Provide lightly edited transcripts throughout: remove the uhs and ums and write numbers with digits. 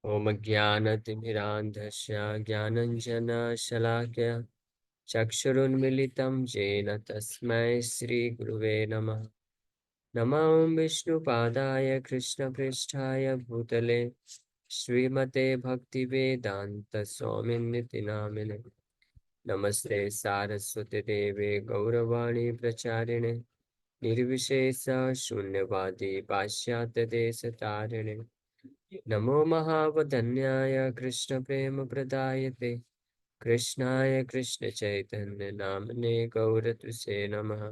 ओम ज्ञानतिमिरान्धस्य ज्ञानञ्जनशलाकया चक्षुरुन्मिलितं येन तस्मै श्रीगुरुवे नमः। नमो विष्णुपादाय कृष्णपृष्ठाय भूतले श्रीमते भक्तिवेदान्तस्वामिन्निति नामिने। नमस्ते सारस्वती देवे गौरवाणी प्रचारिणे निर्विशेष शून्यवादी पाश्चात्य देश तारिणे। नमो महावदन्याय कृष्ण प्रेम प्रदायते कृष्णाय कृष्ण चैतन्य नामने गौरतुसे नमः।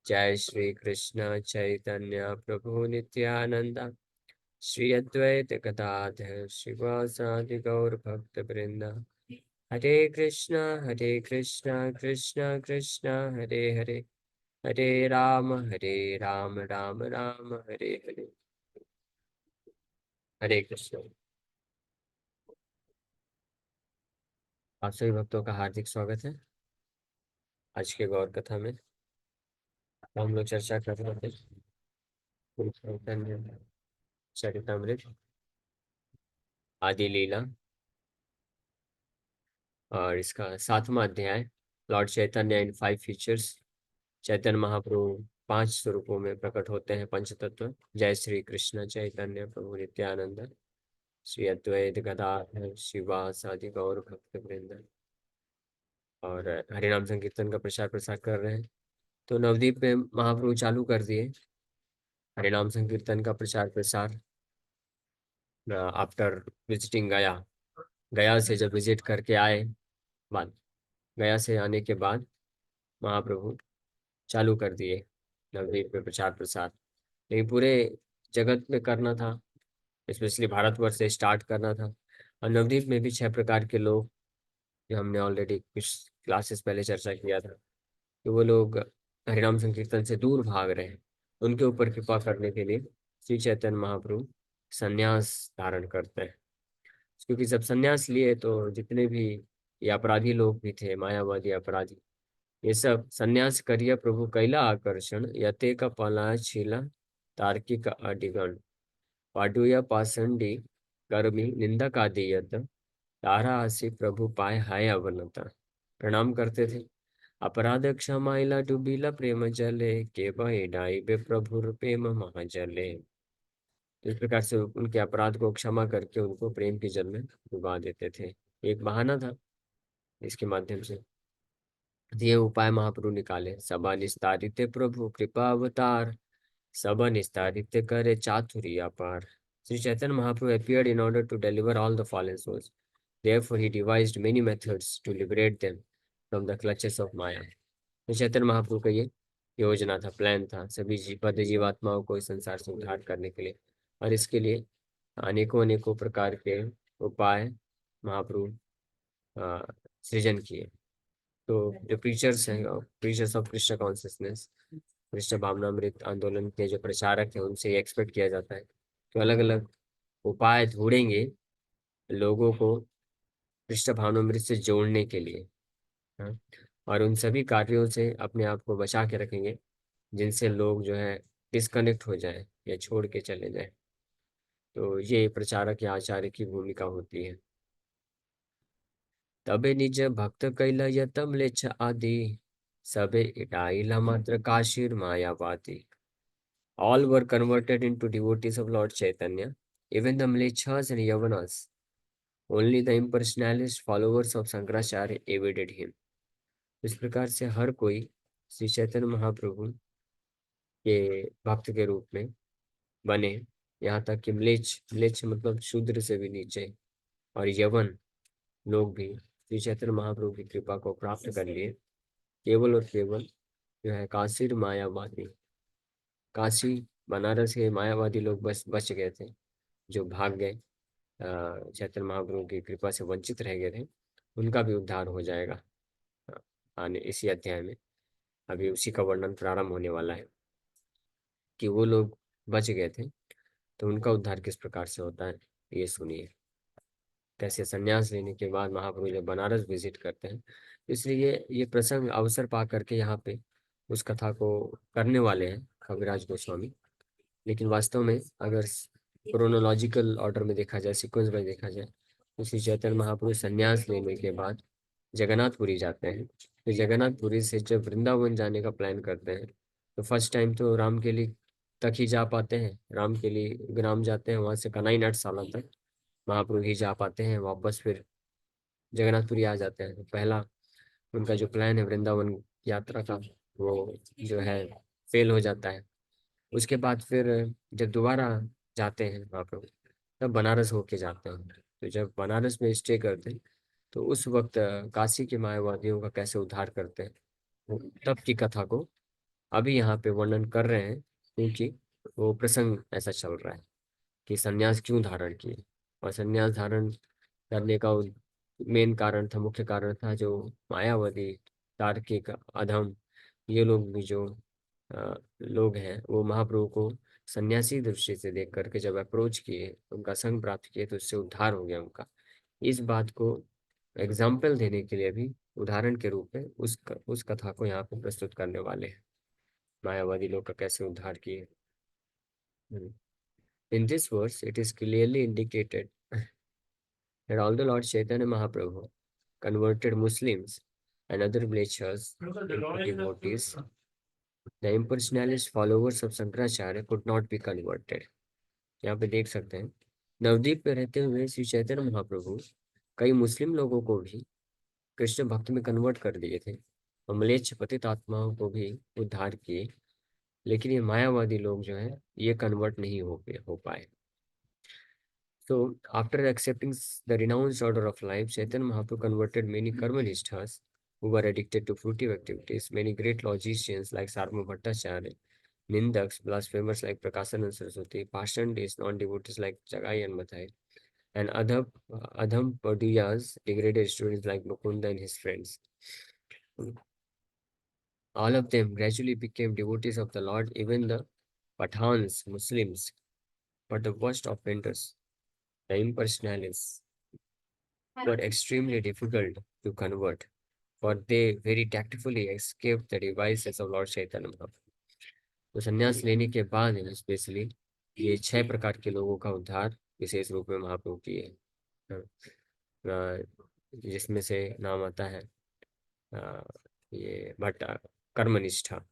जय श्री कृष्ण चैतन्य प्रभु नित्यानंद श्री अद्वैत गदाधर शिवासादि गौर भक्त वृंद। हरे कृष्ण कृष्ण कृष्ण हरे हरे, हरे राम राम राम हरे हरे। हरे कृष्ण। आप सभी भक्तों का हार्दिक स्वागत है। आज के गौर कथा में हम लोग चर्चा कर रहे थे श्री चैतन्य चरितमृत आदि लीला और इसका 7वां अध्याय लॉर्ड चैतन्य इन 5 फीचर्स। चैतन्य महाप्रभु 5 स्वरूपों में प्रकट होते हैं, पंच तत्व। जय श्री कृष्ण चैतन्य प्रभु नित्यानंद श्री अद्वैत गदाधर शिवासादि गौर भक्त वृंद। और हरिनाम संकीर्तन का प्रचार प्रसार कर रहे हैं। तो नवदीप में महाप्रभु चालू कर दिए हरिनाम संकीर्तन का प्रचार प्रसार। आफ्टर विजिटिंग गया, गया से जब विजिट करके आए, बाद गया से आने के बाद महाप्रभु चालू कर दिए नवदीप में प्रचार प्रसार। लेकिन पूरे जगत में करना था, स्पेशली भारतवर्ष से स्टार्ट करना था। और नवदीप में भी 6 प्रकार के लोग, जो हमने ऑलरेडी कुछ क्लासेस पहले चर्चा किया था, कि वो लोग हरिनाम संकीर्तन से दूर भाग रहे हैं। उनके ऊपर कृपा करने के लिए श्री चैतन्य महाप्रभु संन्यास धारण करते हैं। क्योंकि जब संन्यास लिए तो जितने भी ये अपराधी लोग भी थे, मायावादी अपराधी, ये सब संन्यास करिय प्रभु कैला आकर्षण यते का पलाशीला तार्किक अडिगण पाडुया पाषंडी कर्मी निंदा का दियत तारा आसी प्रभु पाए हाय अवनता। प्रणाम करते थे। अपराध क्षमाइला डूबीला प्रेम जले के बहे डाई बे प्रभु प्रेम महाजले। तो इस प्रकार से उनके अपराध को क्षमा करके उनको प्रेम के जल में डुबा देते थे। एक बहाना था इसके माध्यम से। ये उपाय महाप्रभु निकाले। सबा निस्तारित प्रभु कृपा अवतार सबा निस्तारित करे चातुरी अपार। Sri Chaitanya Mahaprabhu appeared in order to deliver all the fallen souls. Therefore, he devised many methods to liberate them from the clutches of Maya. तो चैतन्य महाप्रभु का ये योजना था, प्लान था, सभी बद्ध जीवात्माओं को इस संसार से उद्धार करने के लिए। और इसके लिए अनेकों अनेकों प्रकार के उपाय महाप्रभु सृजन किए। तो जो प्रीचर्स हैं, preachers of Krishna consciousness, Krishna भावनामृत आंदोलन के जो प्रचारक हैं, उनसे ये एक्सपेक्ट किया जाता है कि अलग अलग उपाय ढूंढेंगे लोगों को कृष्ण भावनामृत से जोड़ने के लिए। हाँ? और उन सभी कार्यों से अपने आप को बचा के रखेंगे जिनसे लोग जो है डिस्कनेक्ट हो जाए या छोड़ के चले जाए। तो ये प्रचारक या आचार्य की भूमिका होती है। तबे निज भक्त कैला यतम लेछ आदि सबे इटाइला मात्र Kashir मायावादी। All were converted into devotees of Lord Chaitanya, even the Mlechas and Yavanas. Only the impersonalist followers of Shankaracharya evaded him. इस प्रकार से हर कोई श्री चैतन्य महाप्रभु के भक्त के रूप में बने। यहाँ तक कि म्लेच्छ, म्लेच्छ मतलब शूद्र से भी नीचे, और यवन लोग भी श्री चैतन्य महाप्रभु की कृपा को प्राप्त कर लिए। केवल और केवल जो है काशिर मायावादी, काशी बनारस के मायावादी लोग बस बच गए थे, जो भाग गए, चैतन्य महाप्रभु की कृपा से वंचित रह गए थे। उनका भी उद्धार हो जाएगा आने इसी अध्याय में। अभी उसी का वर्णन प्रारंभ होने वाला है कि वो लोग बच गए थे, तो उनका उद्धार किस प्रकार से होता है ये सुनिए। कैसे संन्यास लेने के बाद महाप्रभु जब बनारस विजिट करते हैं, इसलिए ये प्रसंग अवसर पा करके यहाँ पे उस कथा को करने वाले हैं कविराज गोस्वामी। लेकिन वास्तव में अगर क्रोनोलॉजिकल ऑर्डर में देखा जाए, सीक्वेंस में देखा जाए, तो श्री चैतन्य महाप्रभु संन्यास लेने के बाद जगन्नाथपुरी जाते हैं। तो जगन्नाथपुरी से जब वृंदावन जाने का प्लान करते हैं, तो फर्स्ट टाइम तो राम के लिए तक ही जा पाते हैं, राम के लिए ग्राम जाते हैं, वहां से कनाई नट साला तक महाप्रभु ही जा पाते हैं, वापस फिर जगन्नाथपुरी आ जाते हैं। तो पहला उनका जो प्लान है वृंदावन यात्रा का, वो जो है फेल हो जाता है। उसके बाद फिर जब दोबारा जाते हैं महाप्रभु, तब बनारस होके जाते हैं। तो जब बनारस में स्टे करते हैं, तो उस वक्त काशी के मायावादियों का कैसे उद्धार करते हैं, तब की कथा को अभी यहाँ पे वर्णन कर रहे हैं, क्योंकि वो प्रसंग ऐसा चल रहा है कि सन्यास क्यों धारण किए। और सन्यास धारण करने का मेन कारण था, मुख्य कारण था, जो मायावादी, तार्किक, अधम, ये लोग भी जो लोग हैं, वो महाप्रभु को सन्यासी दृष्टि से देख करके जब अप्रोच किए, उनका संग प्राप्त किए, तो उससे उद्धार हो गया उनका। इस बात को एग्जाम्पल देने के लिए भी, उदाहरण के रूप में उस कथा को यहाँ पे प्रस्तुत करने वाले हैं, मायावादी लोग का कैसे उद्धार किए। In this verse, it is clearly indicated that although Lord Chaitanya Mahaprabhu converted Muslims and other villagers into devotees, the impersonalist followers of Shankaracharya could not be converted. यहाँ पे देख सकते हैं, नवद्वीप पे रहते हुए श्री चैतन्य महाप्रभु कई मुस्लिम लोगों को भी कृष्ण भक्त में कन्वर्ट कर दिए थे, और म्लेच्छ पतित आत्माओं को भी उद्धार किए, लेकिन ये मायावादी लोग जो है, ये कन्वर्ट नहीं हो पाए। So, after accepting the renounced order of life, Chaitanya Mahaprabhu converted many karmanisthas who were addicted to fruitive activities, many great logicians like Sarma Bhattacharya, Nindaks, blasphemers like Prakasanand Saraswati, Pashandis, non-devotees like Jagai and Mathai, and Adham Paduyas, degraded students like Mukunda and his friends. All of them gradually became devotees of the Lord, even the Pathans, Muslims, but the worst offenders, the impersonalists, were extremely difficult to convert, for they very tactfully escaped the devices of Lord Chaitanya Mahaprabhu. तो संन्यास लेने के बाद specially ये 6 प्रकार के लोगों का उद्धार विशेष रूप में महाप्रभु किए हैं। जिसमें से नाम आता है अ, ये भट्ट कर्मनिष्ठा,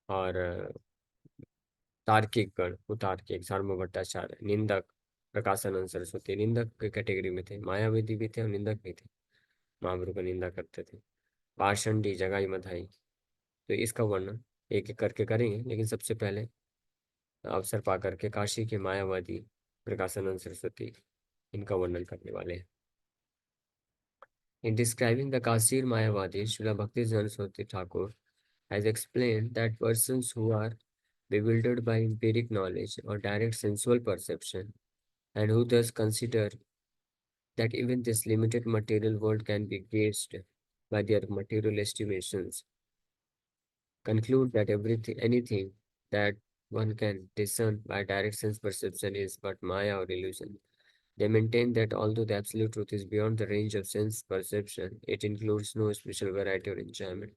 और तार्किक गण, उतार्किक, सार्वभौम भट्टाचार्य, निंदक, प्रकाशानंद सरस्वती। निंदक के कैटेगरी में थे, मायावादी भी थे और निंदक भी थे, महाप्रभु का निंदा करते थे। पाषंडी, जगाई मधाई। तो इसका वर्णन एक एक करके करेंगे, लेकिन सबसे पहले अवसर पा करके काशी के मायावादी प्रकाशानंद सरस्वती, इनका वर्णन करने वाले हैं। In describing the Kasir Mayavadis, Srila Bhakti Saraswati Thakur has explained that persons who are bewildered by empiric knowledge or direct sensual perception, and who thus consider that even this limited material world can be gauged by their material estimations, conclude that anything that one can discern by direct sense perception is but Maya or illusion. They maintain that although the absolute truth is beyond the range of sense perception, it includes no special variety or enjoyment.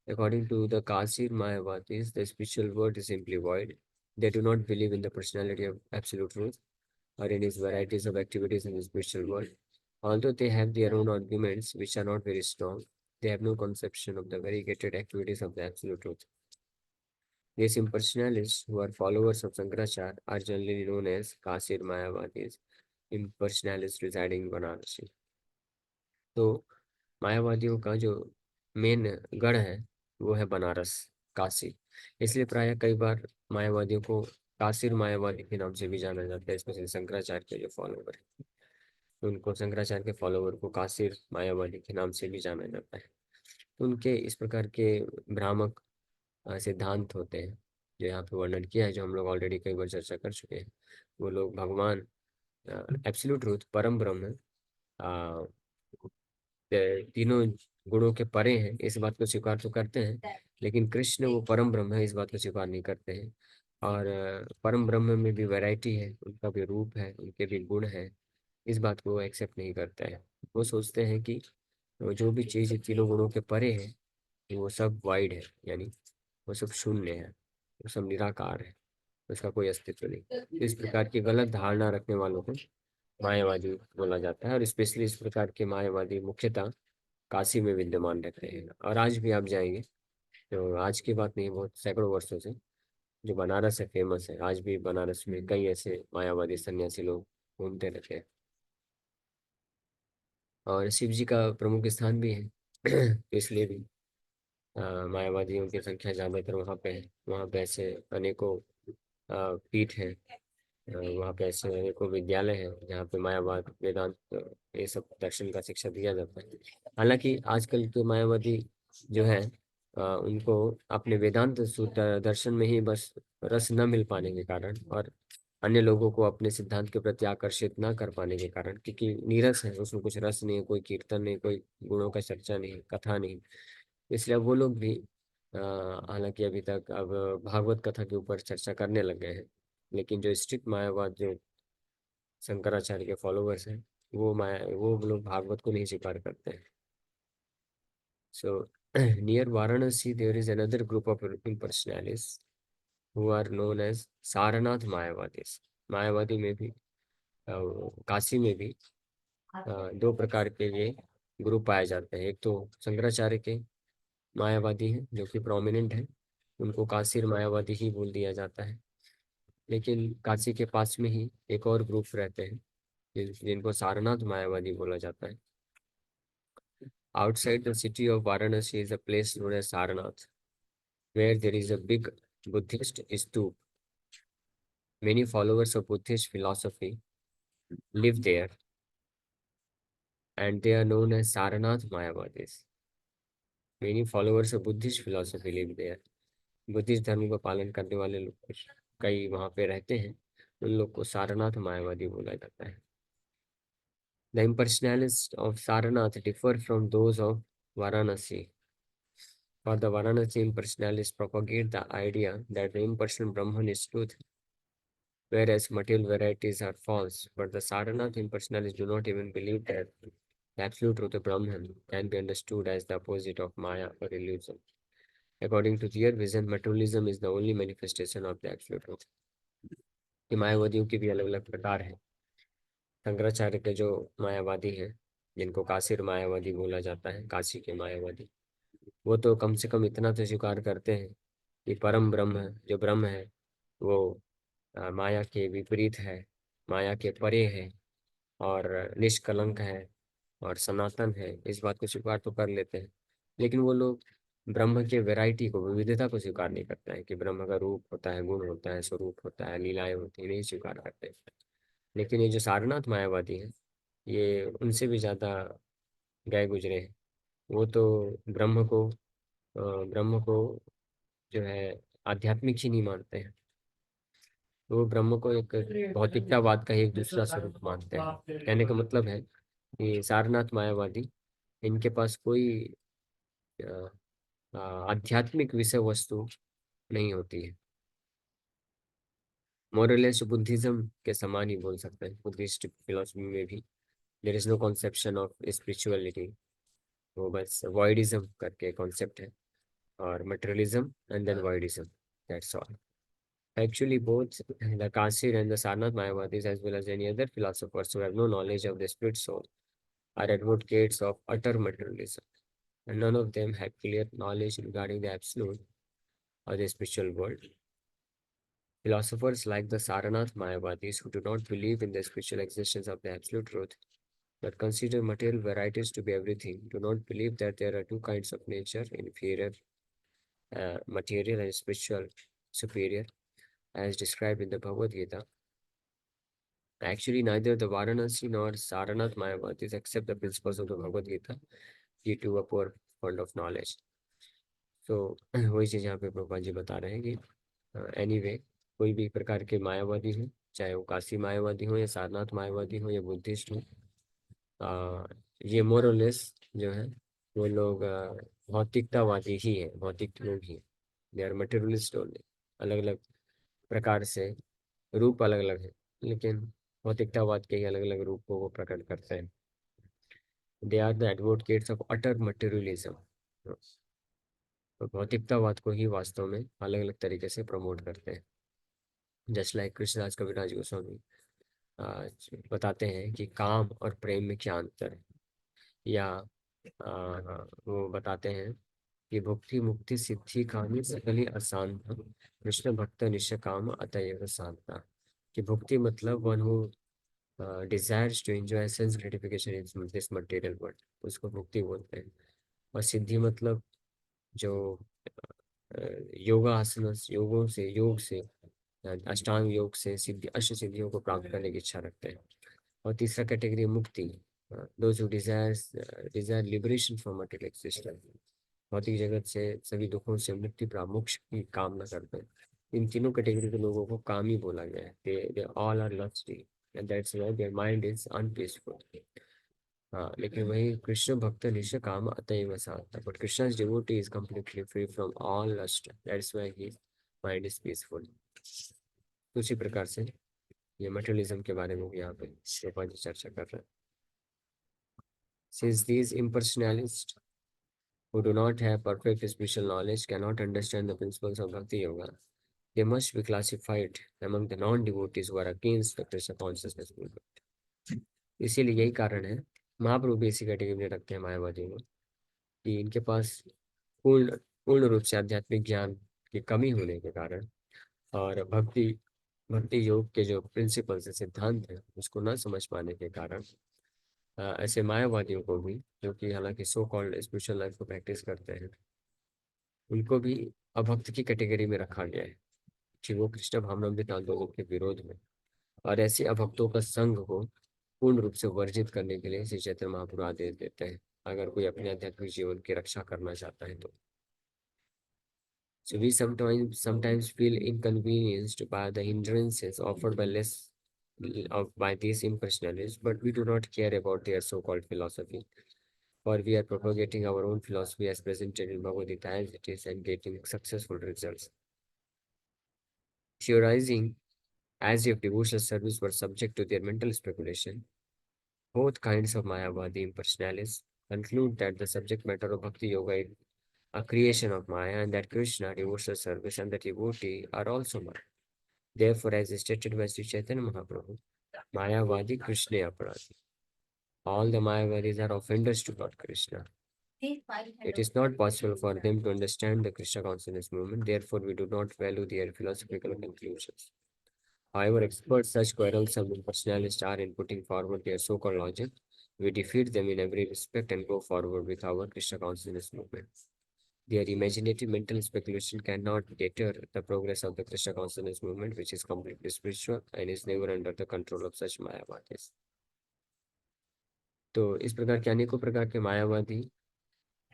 According to the Kasir Mayavadis, the spiritual world is simply void. They do not believe in the personality of absolute truth or in its varieties of activities in the spiritual world. Although they have their own arguments, which are not very strong, they have no conception of the variegated activities of the absolute truth. These impersonalists, who are followers of Shankaracharya, are generally known as Kasir Mayavadis, impersonalists residing in Varanasi. तो मायावादियों का जो main गढ़ है, वो है बनारस, काशी। इसलिए प्राय कई बार मायावादियों को काशिर मायावादी के नाम से भी जाना जाता है, स्पेशली शंकराचार्य के जो फॉलोवर है, उनको, शंकराचार्य के फॉलोवर को काशिर मायावादी के नाम से भी जाना जाता है। तो उनके इस प्रकार के भ्रामक सिद्धांत होते हैं, जो यहाँ पे वर्णन किया है, जो हम लोग ऑलरेडी कई बार चर्चा कर चुके हैं। वो लोग भगवान, एब्सोल्यूट ट्रूथ, परम ब्रह्म, अ, तीनों गुणों के परे हैं, इस बात को स्वीकार तो करते हैं, लेकिन कृष्ण वो परम ब्रह्म है, इस बात को स्वीकार नहीं करते हैं। और परम ब्रह्म में भी वैरायटी है, उनका भी रूप है, उनके भी गुण है, इस बात को वो एक्सेप्ट नहीं करता है। वो सोचते हैं कि जो भी चीज़ तीनों गुणों के परे है, वो सब वाइड है, यानी वो सब शून्य है, वो सब निराकार है। उसका कोई अस्तित्व नहीं। इस प्रकार की गलत धारणा रखने वालों को मायावादी बोला जाता है, और स्पेशली इस प्रकार के मायावादी मुख्यतः काशी में विद्यमान रहते हैं। और आज भी आप जाएंगे, तो आज की बात नहीं, बहुत सैकड़ों वर्षों से जो बनारस है फेमस है, आज भी बनारस में कई ऐसे मायावादी सन्यासी लोग घूमते रहते हैं। और शिव जी का प्रमुख स्थान भी है तो इसलिए भी मायावादियों की संख्या ज़्यादातर वहाँ पे है। वहाँ पे ऐसे अनेकों पीठ हैं, वहाँ पे ऐसे अनेकों विद्यालय हैं जहाँ पे मायावाद, वेदांत, ये सब दर्शन का शिक्षा दिया जाता है। हालांकि आजकल के मायावादी जो है, उनको अपने वेदांत सूत्र दर्शन में ही बस रस न मिल पाने के कारण, और अन्य लोगों को अपने सिद्धांत के प्रति आकर्षित ना कर पाने के कारण, क्योंकि नीरस है, उसमें कुछ रस नहीं है, कोई कीर्तन नहीं, कोई गुणों का चर्चा नहीं, कथा नहीं, इसलिए वो लोग भी हालांकि अभी तक अब भागवत कथा के ऊपर चर्चा करने लग गए हैं। लेकिन जो स्ट्रिक्ट मायावाद, जो शंकराचार्य के फॉलोअर्स हैं, वो लोग भागवत को नहीं स्वीकार करते हैं। So near Varanasi there is another group of personalities who are known as Sarnath Mayavadi. मायावादी में भी काशी में भी दो प्रकार के ये ग्रुप पाए जाते हैं। एक तो शंकराचार्य के मायावादी हैं जो कि प्रोमिनेंट है, उनको काशिर मायावादी ही बोल दिया जाता है। लेकिन काशी के पास में ही एक और ग्रुप रहते हैं जिनको सारनाथ मायावादी बोला जाता है। Outside the city of Varanasi is a place known as Sarnath, where there is a big Buddhist stupa. Many followers of Buddhist philosophy live there, and they are known as Sarnath Mayavadis. Many followers of Buddhist philosophy live there. Buddhist धर्म का पालन करने वाले लोग कई वहाँ पे रहते हैं, उन लोग को सारनाथ मायावादी बोला जाता है। The impersonalists of Sarnath differ from those of Varanasi. For the Varanasi impersonalists propagate the idea that the impersonal Brahman is truth, whereas material varieties are false. But the Sarnath impersonalists do not even believe that the absolute truth of Brahman can be understood as the opposite of Maya or illusion. According to their vision, materialism is the only manifestation of the absolute truth. ये मायावादियों के भी अलग अलग प्रकार हैं। शंकराचार्य के जो मायावादी हैं, जिनको काशिर मायावादी बोला जाता है, काशी के मायावादी, वो तो कम से कम इतना तो स्वीकार करते हैं कि परम ब्रह्म, जो ब्रह्म है, वो माया के विपरीत है, माया के परे है, और निष्कलंक है, और सनातन है। इस बात को स्वीकार तो कर लेते हैं, लेकिन वो लोग ब्रह्म के वैरायटी को, विविधता को स्वीकार नहीं करते हैं कि ब्रह्म का रूप होता है, गुण होता है, स्वरूप होता है, लीलाएं होती है, नहीं स्वीकार करते। लेकिन ये जो सारनाथ मायावादी है, ये उनसे भी ज्यादा गए गुजरे हैं। वो तो ब्रह्म को ब्रह्म को जो है आध्यात्मिक ही नहीं मानते हैं, तो वो ब्रह्म को एक भौतिकतावाद का ही एक दूसरा स्वरूप मानते हैं। कहने का मतलब है कि सारनाथ मायावादी, इनके पास कोई अ, आध्यात्मिक विषय वस्तु नहीं होती है। मोरलेस बुद्धिज्म के समान ही बोल सकते हैं। बुद्धिस्ट फिलोसफी में भी there is no conception of spirituality, वो बस वॉइडिज्म करके कॉन्सेप्ट है, और materialism and then voidism, that's all. Actually, both the Kasir and the Sarnath Mayavadis, as well as any other philosophers who have no knowledge of the spirit soul, are advocates of utter materialism, and none of them have clear knowledge regarding the absolute or the spiritual world. Philosophers like the Sarnath Mayavadis, who do not believe in the spiritual existence of the absolute truth, but consider material varieties to be everything, do not believe that there are two kinds of nature, inferior, material, and spiritual, superior, as described in the Bhagavad Gita. Actually, neither the Varanasi nor Saranath Mayavadis accept the principles of the Bhagavad Gita due to a poor fund of knowledge. तो वही चीज़ यहाँ पे प्रभुपाद जी बता रहे हैं कि anyway कोई भी प्रकार के मायावादी हो, चाहे वो काशी मायावादी हो या सारनाथ मायावादी हो या बुद्धिस्ट हो, ये मोरलेस जो है, वो लोग भौतिकतावादी ही है, भौतिक लोग ही। They are materialist only. अलग अलग प्रकार से रूप अलग अलग है, लेकिन भौतिकतावाद के ही अलग अलग रूप को वो प्रकट करते हैं। They are the advocates of utter materialism. तो भौतिकतावाद को ही वास्तव में अलग अलग तरीके से प्रमोट करते हैं। जस्ट लाइक कृष्णदास कविराज गोस्वामी बताते हैं कि काम और प्रेम में क्या अंतर है, या वो बताते हैं कि भुक्ति मुक्ति सिद्धि कामी सकली आसान था, कृष्ण भक्त निश्चय काम अतएव साधना। कि भुक्ति मतलब one who desires to enjoy sense gratification in this material world, उसको भुक्ति बोलते हैं। और सिद्धि मतलब जो योगा आसन योगों से योग से अष्टांग योग से सिद्धि अष्ट सिद्धियों को प्राप्त करने की इच्छा रखते हैं। और तीसरा कैटेगरी मुक्ति, those who desire liberation from material existence, भौतिक जगत से सभी दुखों से मुक्ति प्राप्त मोक्ष की कामना करते हैं। इन तीनों कैटेगरी के लोगों को कामी बोला गया है। They all are lusty and that's why their mind is unpeaceful. हाँ, लेकिन वही कृष्ण भक्त निश्चय काम अतएव साधना, but Krishna devotee is completely free from all lust, that's why his mind is peaceful। उसी प्रकार से ये मटेरियलिज्म के बारे में भी यहाँ पे गोपाल जी चर्चा कर रहे हैं। Since these impersonalists who do not have perfect spiritual knowledge cannot understand the principles of Bhakti Yoga, they must be classified among the non-devotees who are against the Krishna consciousness movement। इसीलिए यही कारण है महाप्रभु भी इसी category में रखते हैं मायावादियों को, कि इनके पास पूर्ण पूर्ण रूप से आध्यात्मिक ज्ञान की कमी होने के कारण और भक्ति भक्ति योग के जो प्रिंसिपल्स है, सिद्धांत है, उसको न समझ पाने के कारण ऐसे मायावादियों को भी, जो कि हालांकि सो कॉल्ड स्पिरिचुअल लाइफ को प्रैक्टिस करते हैं, उनको भी अभक्त की कैटेगरी में रखा गया है कि वो कृष्ण भावनामृत आंदोलन के विरोध में। और ऐसे अभक्तों का संघ को पूर्ण रूप से वर्जित करने के लिए श्री चैतन्य महाप्रभु आदेश देते हैं, अगर कोई अपने आध्यात्मिक जीवन की रक्षा करना चाहता है तो। So we sometimes feel inconvenienced by the hindrances offered by less by these impersonalists, but we do not care about their so-called philosophy, for we are propagating our own philosophy as presented in Bhagavad Gita as it is and getting successful results. Theorizing as if devotional service were subject to their mental speculation, both kinds of Mayavadi impersonalists conclude that the subject matter of Bhakti Yoga is a creation of Maya and that Krishna, devotional service, and the devotee are also Maya. Therefore, as stated by Sri Chaitanya Mahaprabhu, Mayavadi Krishna Aparadi. All the Mayavadis are offenders to Lord Krishna. It is not possible for them to understand the Krishna consciousness movement, therefore, we do not value their philosophical conclusions. However expert such quarrelsome personalists are in putting forward their so-called logic, we defeat them in every respect and go forward with our Krishna consciousness movement. Their imaginative mental speculation cannot deter the progress of the Krishna consciousness movement, which is completely spiritual and is never under the control of such Mayavadis. तो इस प्रकार के अनेकों प्रकार के मायावादी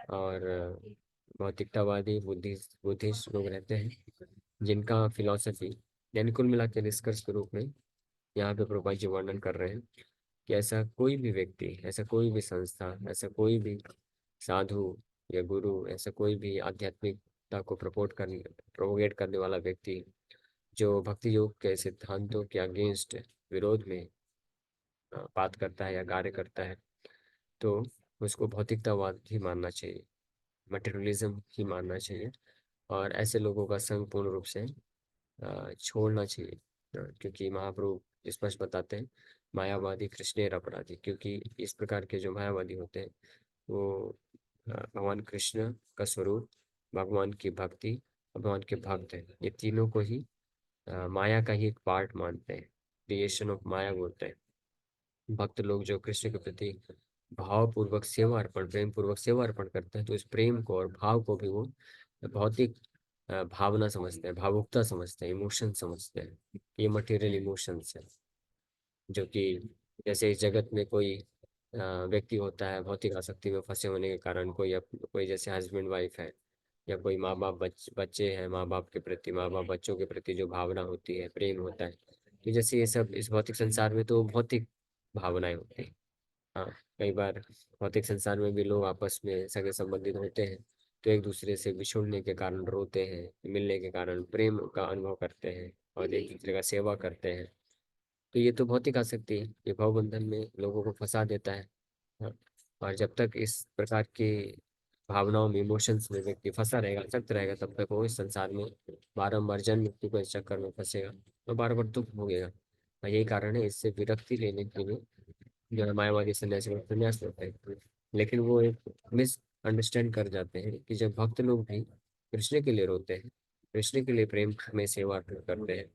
और भौतिकतावादी Buddhist लोग रहते हैं, जिनका फिलॉसफी यानी कुल मिला के निष्कर्ष के रूप में यहाँ पे प्रभुपाद जी वर्णन कर रहे हैं कि ऐसा कोई भी व्यक्ति, ऐसा कोई भी संस्था, ऐसा कोई भी साधु या गुरु, ऐसा कोई भी आध्यात्मिकता को प्रोपोगेट करने वाला व्यक्ति जो भक्ति योग के सिद्धांतों के अगेंस्ट विरोध में बात करता है या कार्य करता है, तो उसको भौतिकतावाद ही मानना चाहिए, मटेरियलिज्म ही मानना चाहिए। और ऐसे लोगों का संग पूर्ण रूप से छोड़ना चाहिए, क्योंकि महाप्रभु स्पष्ट बताते हैं मायावादी कृष्णेर अपराधी, क्योंकि इस प्रकार के जो मायावादी होते हैं वो भगवान कृष्ण का स्वरूप, भगवान की भक्ति, भगवान के भक्त हैं, ये तीनों को ही माया का ही एक पार्ट मानते हैं, क्रिएशन ऑफ माया बोलते हैं। भक्त लोग जो कृष्ण के प्रति भावपूर्वक सेवा अर्पण, प्रेम पूर्वक सेवा अर्पण करते हैं, तो इस प्रेम को और भाव को भी वो भौतिक भावना समझते हैं, भावुकता समझते हैं, इमोशन समझते हैं। ये मटेरियल इमोशंस है, जो कि जैसे इस जगत में कोई व्यक्ति होता है भौतिक आसक्ति में फंसे होने के कारण, कोई जैसे हस्बैंड वाइफ है, या कोई माँ बाप बच्चे हैं, माँ बाप के प्रति, माँ बाप बच्चों के प्रति जो भावना होती है, प्रेम होता है, तो जैसे ये सब इस भौतिक संसार में तो भौतिक भावनाएं होती हैं। हाँ, कई बार भौतिक संसार में भी लोग आपस में सगे संबंधित होते हैं, तो एक दूसरे से बिछुड़ने के कारण रोते हैं, मिलने के कारण प्रेम का अनुभव करते हैं और एक दूसरे का सेवा करते हैं। तो ये तो भौतिक आसक्ति है, ये भाव बंधन में लोगों को फंसा देता है। हाँ, और जब तक इस प्रकार की भावनाओं में, इमोशंस में व्यक्ति फंसा रहेगा, सख्त रहेगा, तब तक वो इस संसार में बारंबार जन्म मृत्यु के चक्कर में फंसेगा और बार बार दुख भोगेगा। और यही कारण है इससे विरक्ति लेने के लिए जो है मायावादी सन्यासी लोग संन्यास लेते हैं। लेकिन वो एक मिस अंडरस्टैंड कर जाते हैं कि जब भक्त लोग भी कृष्ण के लिए रोते हैं, कृष्ण के लिए प्रेम में सेवा करते हैं,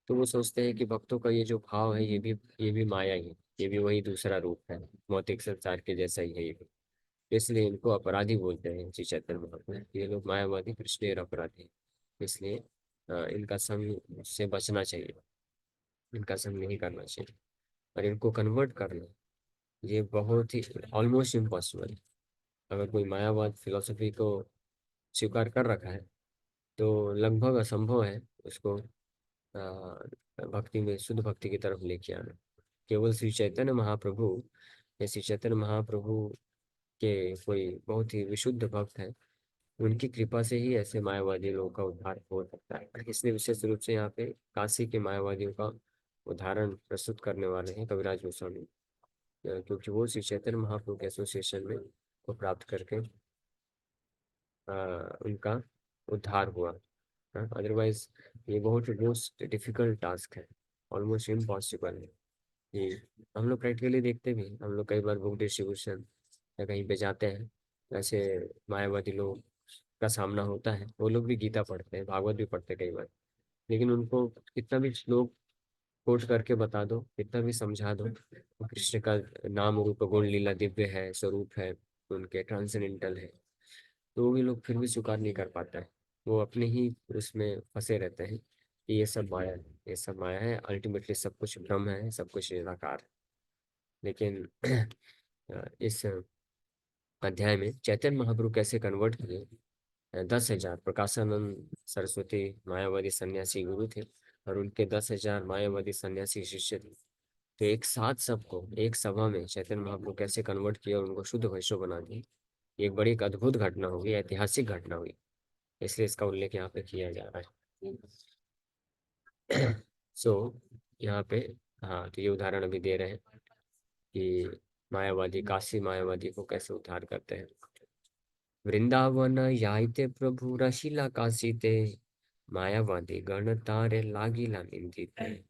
तो वो सोचते हैं कि भक्तों का ये जो भाव है ये भी माया ही है, ये भी वही दूसरा रूप है, भौतिक संसार के जैसा ही है ये भी। इसलिए इनको अपराधी बोलते हैं श्री चैतन्य महाप्रभु। ये लोग मायावादी कृष्ण अपराधी हैं। इसलिए इनका संग से बचना चाहिए, इनका संग नहीं करना चाहिए। और इनको कन्वर्ट करना ये बहुत ही ऑलमोस्ट इम्पॉसिबल है। अगर कोई मायावाद फिलोसफी को स्वीकार कर रखा है तो लगभग असंभव है उसको भक्ति में, शुद्ध भक्ति की तरफ लेके आना। केवल श्री चैतन्य महाप्रभु या श्री चैतन्य महाप्रभु के कोई बहुत ही विशुद्ध भक्त है, उनकी कृपा से ही ऐसे मायावादी लोगों का उद्धार हो सकता है। इसलिए विशेष रूप से यहाँ पे काशी के मायावादियों का उदाहरण प्रस्तुत करने वाले हैं कविराज गोस्वामी, क्योंकि वो श्री चैतन्य महाप्रभु के एसोसिएशन में को प्राप्त करके अ, उनका उद्धार हुआ। अदरवाइज ये बहुत मोस्ट डिफिकल्ट टास्क है, ऑलमोस्ट इम्पॉसिबल है। ये हम लोग प्रैक्टिकली देखते भी हैं। हम लोग कई बार बुक डिस्ट्रीब्यूशन या कहीं पे जाते हैं, ऐसे मायावादी लोग का सामना होता है। वो लोग भी गीता पढ़ते हैं, भागवत भी पढ़ते हैं कई बार, लेकिन उनको कितना भी श्लोक कोट करके बता दो, कितना भी समझा दो, वो कृष्ण का नाम रूप गुण लीला दिव्य है, स्वरूप है, उनके ट्रांसेंडेंटल है, तो वो भी लोग फिर भी स्वीकार नहीं कर पाता है। वो अपने ही उसमें फंसे रहते हैं कि ये सब माया है, ये सब माया है, अल्टीमेटली सब कुछ ब्रह्म है, सब कुछ निराकार है। लेकिन इस अध्याय में चैतन्य महाप्रभु कैसे कन्वर्ट किए 10,000 प्रकाशानंद सरस्वती मायावादी सन्यासी गुरु थे और उनके 10,000 मायावादी सन्यासी शिष्य थे। तो एक साथ सबको एक सभा में चैतन्य महाप्रभु कैसे कन्वर्ट किया और उनको शुद्ध वैष्णव बना दिए, ये एक बड़ी एक अद्भुत घटना हुई, ऐतिहासिक घटना हुई। इसलिए इसका उल्लेख यहाँ पे किया जा रहा है। सो यहाँ पे, हाँ, तो ये उदाहरण अभी दे रहे हैं कि मायावादी, काशी मायावादी को कैसे उद्धार करते हैं। वृंदावन याइते प्रभु रशीला काशीते, मायावादी गण तारे लागिला निंदिते।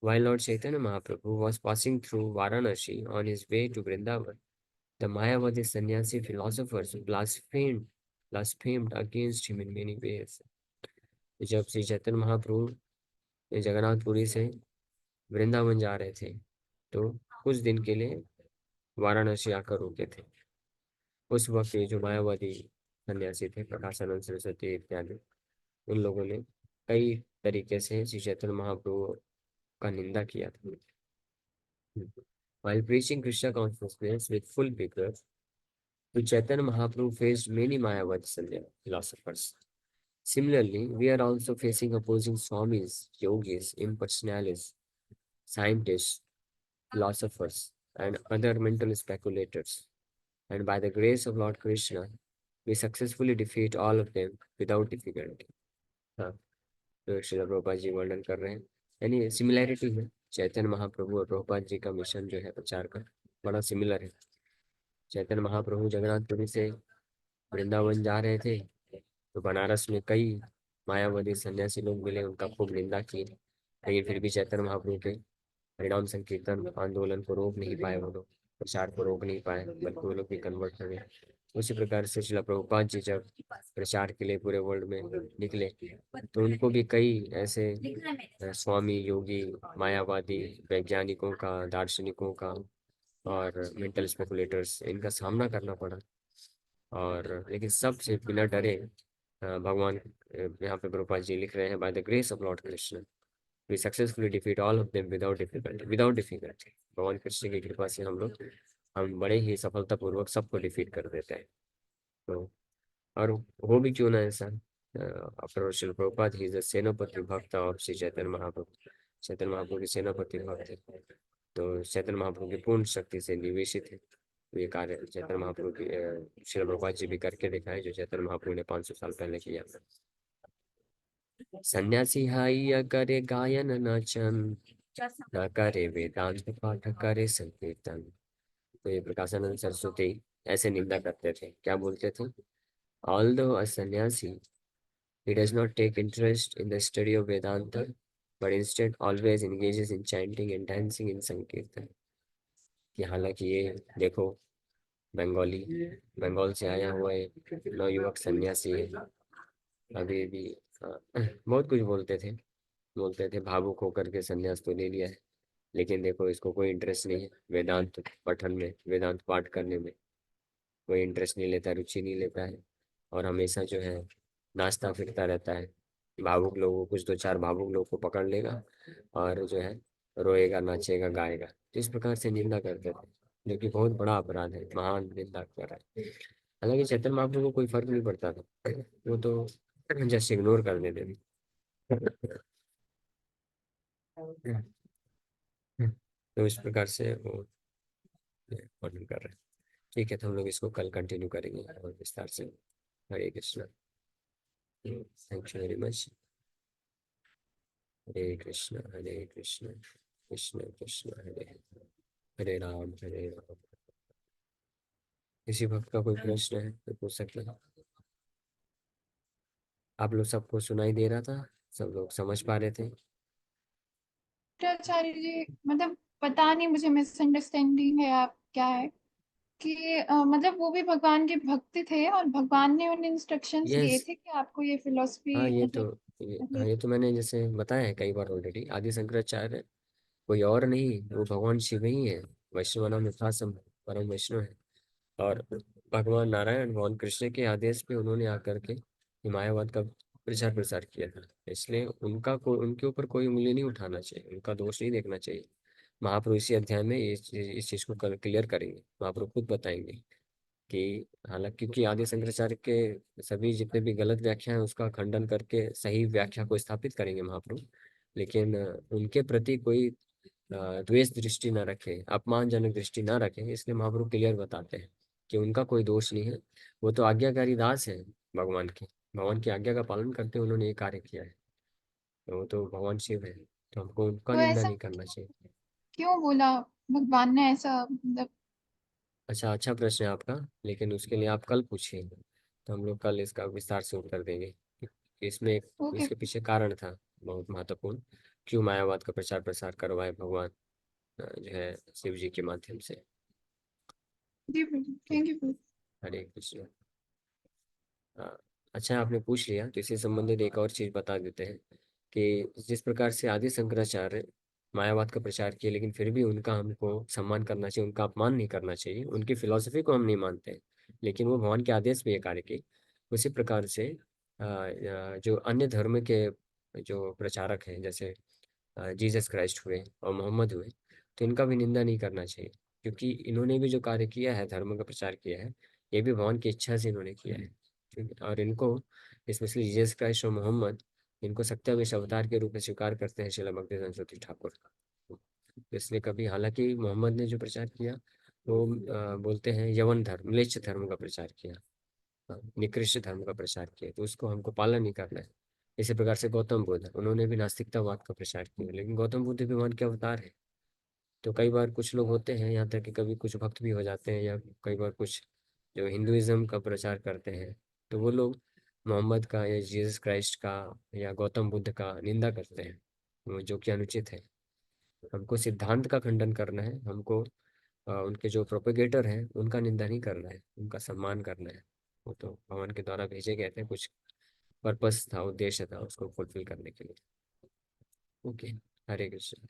While Lord Chaitanya Mahaprabhu was passing through Varanasi on his way to Vrindavan, the Mayavadi sannyasi philosophers blasphemed against him in many ways. जब श्री चैतन्य महाप्रभु जगन्नाथपुरी से वृंदावन जा रहे थे, तो कुछ दिन के लिए वाराणसी आकर रुके थे। उस वक्त ये जो मायावादी सन्यासी थे, प्रकाशानंद सरस्वती इत्यादि, उन लोगों ने कई तरीके से श्री चैतन्य महाप्रभु का निंदा किया था। While preaching Krishna consciousness with full vigor, the Chaitanya Mahaprabhu faced many Mayavadi philosophers. Similarly, we are also facing opposing swamis, yogis, impersonalists, scientists, philosophers, and other mental speculators. And by the grace of Lord Krishna, we successfully defeat all of them without difficulty. हाँ, तो श्रील प्रभुपाद जी वर्णन कर रहे हैं, यानी similarity है चैतन्य महाप्रभु और प्रभुपाद जी का मिशन जो है प्रचार का, बड़ा सिमिलर है। चैतन्य महाप्रभु जगन्नाथपुरी से वृंदावन जा रहे थे, तो बनारस में कई मायावादी सन्यासी लोग मिले, उनका खूब निंदा की, लेकिन फिर भी चैतन्य महाप्रभु के हरिनाम संकीर्तन आंदोलन को रोक नहीं पाए वो लोग, प्रचार को रोक नहीं पाए, बल्कि वो लोग भी कन्वर्ट हो गए। उसी प्रकार से श्रील प्रभुपाद जी जब प्रचार के लिए पूरे वर्ल्ड में निकले, तो उनको भी कई ऐसे स्वामी, योगी, मायावादी, वैज्ञानिकों का, दार्शनिकों का और मेंटल स्पेकुलेटर्स, इनका सामना करना पड़ा। और लेकिन सबसे बिना डरे भगवान, यहाँ पे प्रभुपाद जी लिख रहे हैं, by the grace of Lord Krishna we successfully defeat all of them without difficulty. भगवान कृष्ण की कृपा से हम बड़े ही सफलतापूर्वक सबको डिफीट कर देते हैं। तो और हो भी क्यों ना ऐसा, after Srila Prabhupada he is the सेनापति भक्त ऑफ श्री चैतन्य महाप्रभु। चैतन्य महाप्रभु के सेनापति भक्त है, तो चैतन्य महाप्रभु की पूर्ण शक्ति से निवेशित है। तो ये कार्य चैतन्य महाप्रभु की श्रील प्रभुपाद जी भी करके दिखाए, जो चैतन्य महाप्रभु ने 500 साल पहले किया था। सन्यासी हाइया करे गायन नाचन, न करे वेदांत पाठ करे संकीर्तन। तो ये प्रकाशानंद सरस्वती ऐसे निंदा करते थे। क्या बोलते थे? Although a sannyasi, he does not take interest in the study of Vedanta, but instead always engages in chanting and dancing in Sankirtan। कि हालांकि ये देखो, बंगाली, बंगाल से आया हुआ एक नवयुवक सन्यासी है, अभी भी बहुत कुछ बोलते थे भावुक होकर के सन्यास तो ले लिया है, लेकिन देखो इसको कोई इंटरेस्ट नहीं है वेदांत पठन में, वेदांत पाठ करने में कोई इंटरेस्ट नहीं लेता, रुचि नहीं लेता है, और हमेशा जो है नाचता फिरता रहता है। भावुक लोगों, कुछ दो चार भावुक लोग को पकड़ लेगा और जो है रोएगा, नाचेगा, गाएगा। तो इस प्रकार से निंदा करते थे, जो कि बहुत बड़ा अपराध है, महान निंदा कर रहा है। हालांकि चैतन्य महाप्रभु को कोई फर्क नहीं पड़ता था, वो तो जस्ट इग्नोर कर देते थे। तो इस प्रकार से वो वर्णन कर रहे हैं। ठीक है, तो हम लोग इसको कल कंटिन्यू करेंगे और विस्तार से। Hare Krishna. Thank you very much. Hare Krishna Hare Krishna, Krishna Krishna Hare Hare, Hare Ram Hare Ram. किसी भक्त का कोई प्रश्न है तो पूछ सकते हैं। आप लोग सबको सुनाई दे रहा था? सब लोग समझ पा रहे थे? आचार्य जी, मतलब पता नहीं मुझे मिसअंडरस्टैंडिंग है आप क्या है कि मतलब वो भी भगवान के भक्त थे और भगवान ने उन्हें इंस्ट्रक्शंस दिए यस। थे कि आपको ये फिलोसफी हाँ ये तो, मतलब हाँ मतलब ये तो मैंने जैसे बताया है कई बार ऑलरेडी। आदि शंकराचार्य कोई और नहीं, वो भगवान शिव ही है। वैष्णव में था सब, परम वैष्णव है। और भगवान नारायण, भगवान कृष्ण के आदेश पे उन्होंने आकर के हिमायतवाद का प्रचार प्रसार किया था। इसलिए उनके ऊपर कोई उंगली नहीं उठाना चाहिए, उनका दोष नहीं देखना चाहिए। महाप्रभु इसी अध्याय में इस चीज को क्लियर करेंगे, महाप्रभु खुद बताएंगे कि हालांकि, क्योंकि आदि शंकराचार्य के सभी जितने भी गलत व्याख्या है उसका खंडन करके सही व्याख्या को स्थापित करेंगे महाप्रभु। लेकिन उनके प्रति कोई द्वेष दृष्टि न रखे, अपमानजनक दृष्टि न रखे, इसलिए महाप्रभु क्लियर बताते हैं कि उनका कोई दोष नहीं है। वो तो आज्ञाकारी दास है भगवान के, भगवान की आज्ञा का पालन करते हुए उन्होंने ये कार्य किया है। तो वो तो भगवान शिव है, तो हमको उनका तो निंदा ऐसा नहीं करना चाहिए। क्यों बोला भगवान ने ऐसा मतलब। अच्छा, अच्छा प्रश्न है आपका, लेकिन उसके लिए आप कल पूछिए, तो हम लोग कल इसका विस्तार से उत्तर देंगे कि इसमें ओके। इसके पीछे कारण था बहुत महत्वपूर्ण, क्यों मायावाद का प्रचार प्रसार करवाए भगवान जो है शिव जी के माध्यम से। जी प्रभु, ठीक। थैंक यू प्रभु। हरे कृष्ण। हाँ, अच्छा आपने पूछ लिया तो इससे संबंधित एक और चीज बता देते हैं कि जिस प्रकार से आदि शंकराचार्य मायावाद का प्रचार किया, लेकिन फिर भी उनका हमको सम्मान करना चाहिए, उनका अपमान नहीं करना चाहिए, उनकी फिलॉसफी को हम नहीं मानते हैं, लेकिन वो भगवान के आदेश पे ये कार्य किए। उसी प्रकार से जो अन्य धर्म के जो प्रचारक हैं, जैसे जीसस क्राइस्ट हुए और मोहम्मद हुए, तो इनका भी निंदा नहीं करना चाहिए, क्योंकि इन्होंने भी जो कार्य किया है, धर्म का प्रचार किया है, ये भी भगवान की इच्छा से इन्होंने किया है। ठीक है? और इनको, स्पेशली जीसस क्राइस्ट और मोहम्मद, इनको सत्यावेश अवतार के रूप में स्वीकार करते हैं श्रील भक्ति सरस्वती ठाकुर। तो इसलिए कभी, हालांकि मोहम्मद ने जो प्रचार किया वो बोलते हैं यवन धर्म, म्लेच्छ धर्म का प्रचार किया, निकृष्ट धर्म का प्रचार किया, तो उसको हमको पालन नहीं करना है। इसी प्रकार से गौतम बुद्ध, उन्होंने भी नास्तिकतावाद का प्रचार किया, लेकिन गौतम बुद्ध भी भगवान के अवतार है। तो कई बार कुछ लोग होते हैं, यहाँ तक कि कभी कुछ भक्त भी हो जाते हैं, या कई बार कुछ जो हिंदुइज्म का प्रचार करते हैं, तो वो लोग मोहम्मद का या जीसस क्राइस्ट का या गौतम बुद्ध का निंदा करते हैं, जो कि अनुचित है। हमको सिद्धांत का खंडन करना है, हमको उनके जो प्रोपेगेटर हैं उनका निंदा नहीं करना है, उनका सम्मान करना है। वो तो भगवान के द्वारा भेजे गए थे, कुछ पर्पस था, उद्देश्य था उसको फुलफिल करने के लिए। ओके। हरे कृष्ण।